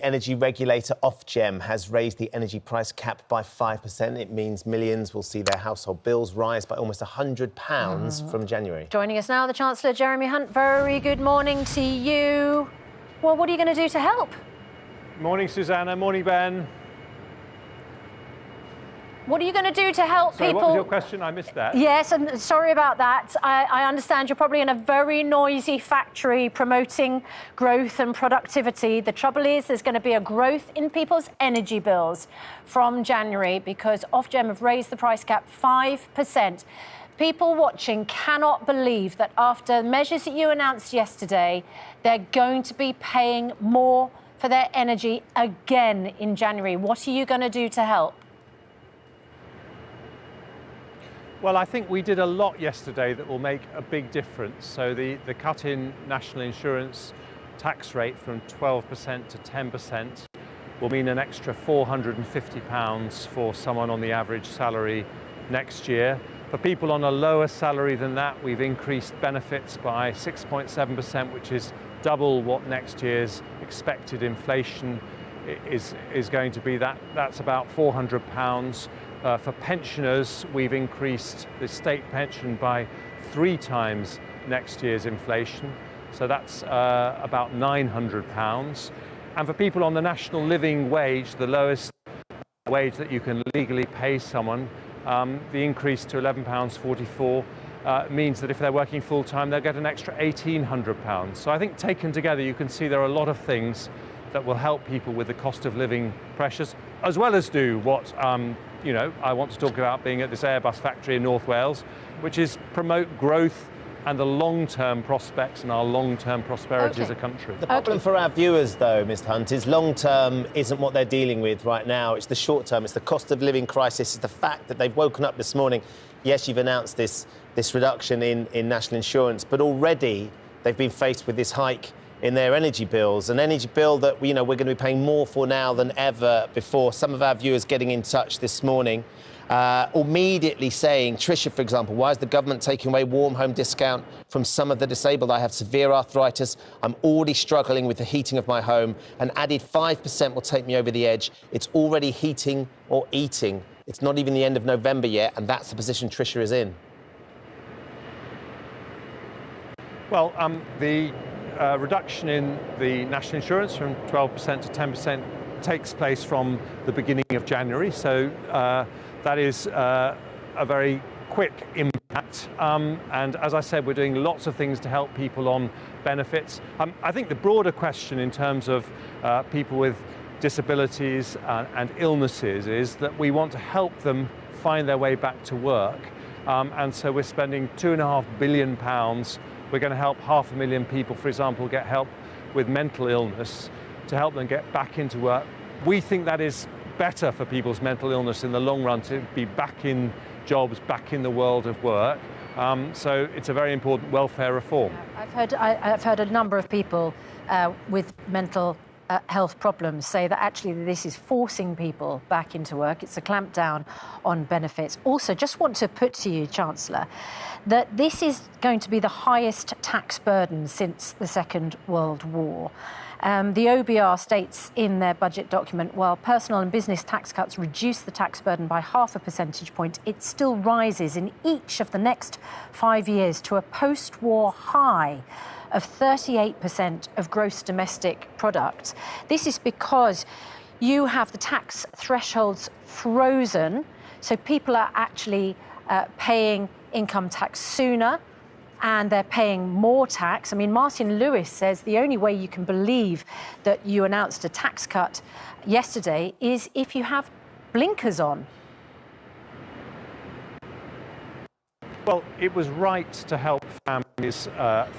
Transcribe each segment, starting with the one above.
energy regulator Ofgem has raised the energy price cap by 5%. It means millions will see their household bills rise by almost £100 from January. Joining us now, the Chancellor Jeremy Hunt. Very good morning to you. Well, what are you going to do to help? Morning, Susanna. Morning, Ben. What are you going to do to help people? What was your question? I missed that. Yes, and sorry about that. I understand you're probably in a very noisy factory promoting growth and productivity. The trouble is there's going to be a growth in people's energy bills from January because Ofgem have raised the price cap 5%. People watching cannot believe that after measures that you announced yesterday, they're going to be paying more for their energy again in January. What are you going to do to help? Well, I think we did a lot yesterday that will make a big difference. So the cut in national insurance tax rate from 12% to 10% will mean an extra £450 for someone on the average salary next year. For people on a lower salary than that, we've increased benefits by 6.7%, which is double what next year's expected inflation is going to be. That's about £400. For pensioners, we've increased the state pension by 3 times next year's inflation, so that's about £900. And for people on the national living wage, the lowest wage that you can legally pay someone, the increase to £11.44 means that if they're working full-time, they'll get an extra £1,800. So I think taken together, you can see there are a lot of things that will help people with the cost of living pressures, as well as do what I want to talk about being at this Airbus factory in North Wales, which is promote growth and the long-term prospects and our long-term prosperity as a country. The problem for our viewers, though, Mr. Hunt, is long-term isn't what they're dealing with right now. It's the short-term. It's the cost of living crisis. It's the fact that they've woken up this morning. Yes, you've announced this reduction in national insurance, but already they've been faced with this hike in their energy bills, an energy bill that we're going to be paying more for now than ever before. Some of our viewers getting in touch this morning, immediately saying, Tricia, for example, why is the government taking away warm home discount from some of the disabled? I have severe arthritis. I'm already struggling with the heating of my home. An added 5% will take me over the edge. It's already heating or eating. It's not even the end of November yet, and that's the position Tricia is in. Well, the reduction in the national insurance from 12% to 10% takes place from the beginning of January, so that is a very quick impact. And as I said, we're doing lots of things to help people on benefits. I think the broader question in terms of people with disabilities and illnesses is that we want to help them find their way back to work. And so we're spending £2.5 billion. We're going to help 500,000 people, for example, get help with mental illness to help them get back into work. We think that is better for people's mental illness in the long run, to be back in jobs, back in the world of work. So it's a very important welfare reform. I've heard a number of people with mental health problems say that actually this is forcing people back into work. It's a clampdown on benefits. Also, just want to put to you, Chancellor, that this is going to be the highest tax burden since the Second World War. The OBR states in their budget document, while personal and business tax cuts reduce the tax burden by 0.5 percentage point, it still rises in each of the next 5 years to a post-war high of 38% of gross domestic product. This is because you have the tax thresholds frozen, so people are actually paying income tax sooner, and they're paying more tax. I mean, Martin Lewis says the only way you can believe that you announced a tax cut yesterday is if you have blinkers on. Well, it was right to help families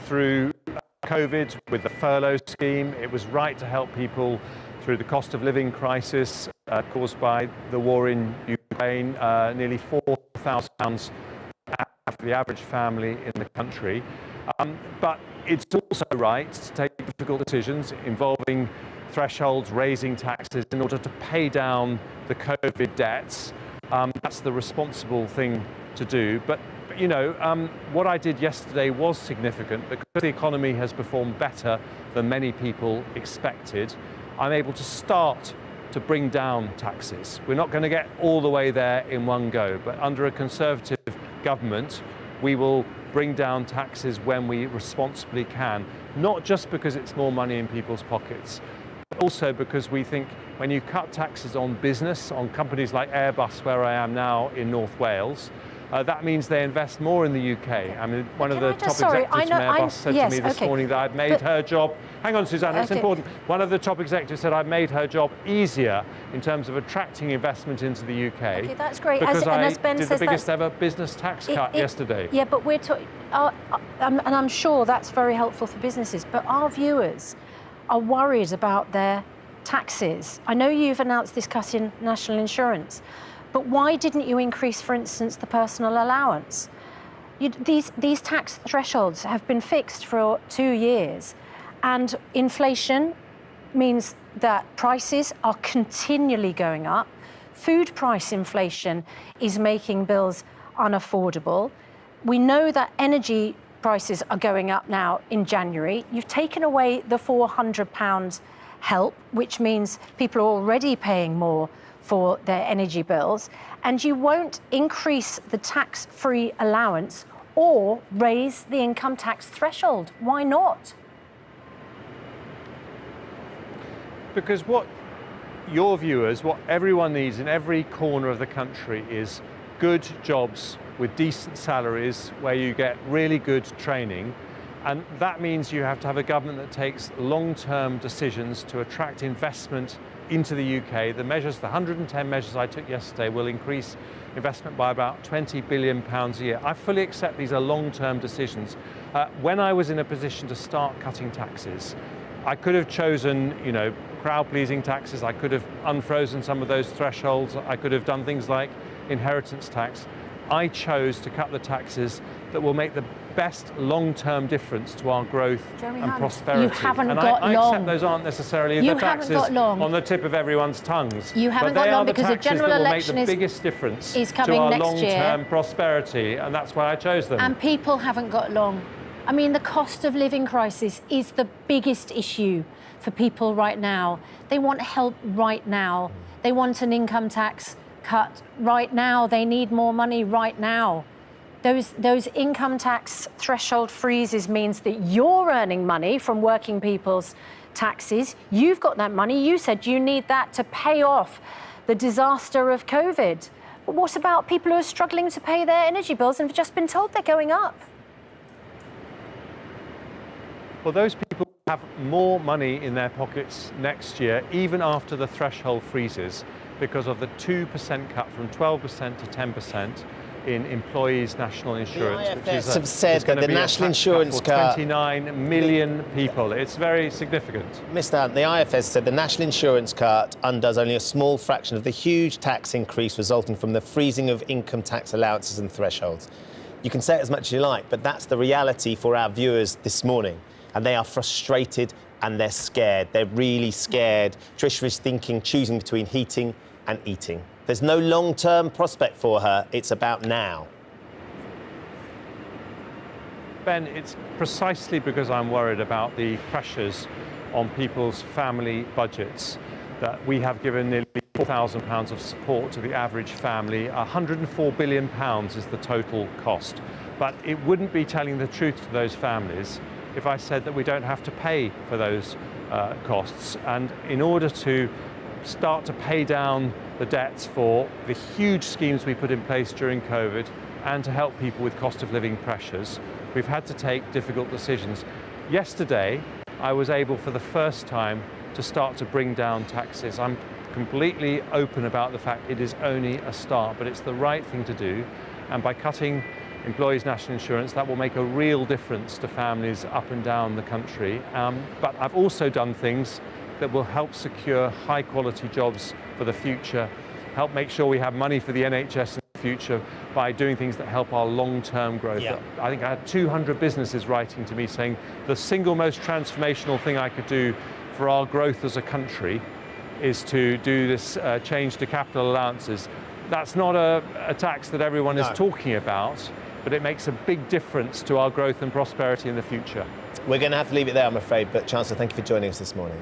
through COVID with the furlough scheme. It was right to help people through the cost of living crisis caused by the war in Ukraine, nearly £4,000 for the average family in the country. But it's also right to take difficult decisions involving thresholds, raising taxes in order to pay down the COVID debts. That's the responsible thing to do. But you know, what I did yesterday was significant because the economy has performed better than many people expected. I'm able to start to bring down taxes. We're not going to get all the way there in one go, but under a Conservative government, we will bring down taxes when we responsibly can, not just because it's more money in people's pockets, but also because we think when you cut taxes on business, on companies like Airbus, where I am now in North Wales, that means they invest more in the UK. I mean, one of the top executives from Airbus said to me this morning that I'd made her job... Hang on, Susanna, it's important. One of the top executives said I'd made her job easier in terms of attracting investment into the UK. Okay, that's great. Because I did the biggest ever business tax cut yesterday. Yeah, but we're talking... and I'm sure that's very helpful for businesses, but our viewers are worried about their taxes. I know you've announced this cut in national insurance, but why didn't you increase, for instance, the personal allowance? These tax thresholds have been fixed for 2 years, and inflation means that prices are continually going up. Food price inflation is making bills unaffordable. We know that energy prices are going up now in January. You've taken away the £400 help, which means people are already paying more for their energy bills, and you won't increase the tax-free allowance or raise the income tax threshold. Why not? Because what your viewers, what everyone needs in every corner of the country is good jobs with decent salaries where you get really good training. And that means you have to have a government that takes long-term decisions to attract investment into the UK. The measures, the 110 measures I took yesterday, will increase investment by about £20 billion a year. I fully accept these are long-term decisions. When I was in a position to start cutting taxes, I could have chosen, crowd-pleasing taxes. I could have unfrozen some of those thresholds. I could have done things like inheritance tax. I chose to cut the taxes that will make the best long-term difference to our growth and prosperity. You haven't and got I long. accept those aren't necessarily the taxes on the tip of everyone's tongues. You haven't but got they long are the because the taxes general that will election make the biggest difference is to coming our next year. long-term prosperity, and that's why I chose them. And people haven't got long. I mean, the cost of living crisis is the biggest issue for people right now. They want help right now. They want an income tax cut right now. They need more money right now. Those income tax threshold freezes means that you're earning money from working people's taxes. You've got that money. You said you need that to pay off the disaster of COVID. But what about people who are struggling to pay their energy bills and have just been told they're going up? Well, those people have more money in their pockets next year, even after the threshold freezes, because of the 2% cut from 12% to 10% in employees' national insurance, which have said that the national insurance cut 29 million people. It's very significant. Mr. Hunt, the IFS said the national insurance cut undoes only a small fraction of the huge tax increase resulting from the freezing of income tax allowances and thresholds. You can say it as much as you like, but that's the reality for our viewers this morning. And they are frustrated and they're scared. They're really scared. Tricia is choosing between heating and eating. There's no long-term prospect for her. It's about now. Ben, it's precisely because I'm worried about the pressures on people's family budgets that we have given nearly £4,000 of support to the average family. £104 billion is the total cost. But it wouldn't be telling the truth to those families if I said that we don't have to pay for those costs. And in order to start to pay down the debts for the huge schemes we put in place during COVID and to help people with cost of living pressures, we've had to take difficult decisions. Yesterday, I was able for the first time to start to bring down taxes. I'm completely open about the fact it is only a start, but it's the right thing to do. And by cutting employees' national insurance, that will make a real difference to families up and down the country. But I've also done things that will help secure high-quality jobs for the future, help make sure we have money for the NHS in the future by doing things that help our long-term growth. Yeah. I think I had 200 businesses writing to me saying the single most transformational thing I could do for our growth as a country is to do this change to capital allowances. That's not a tax that everyone is talking about, but it makes a big difference to our growth and prosperity in the future. We're going to have to leave it there, I'm afraid, but Chancellor, thank you for joining us this morning.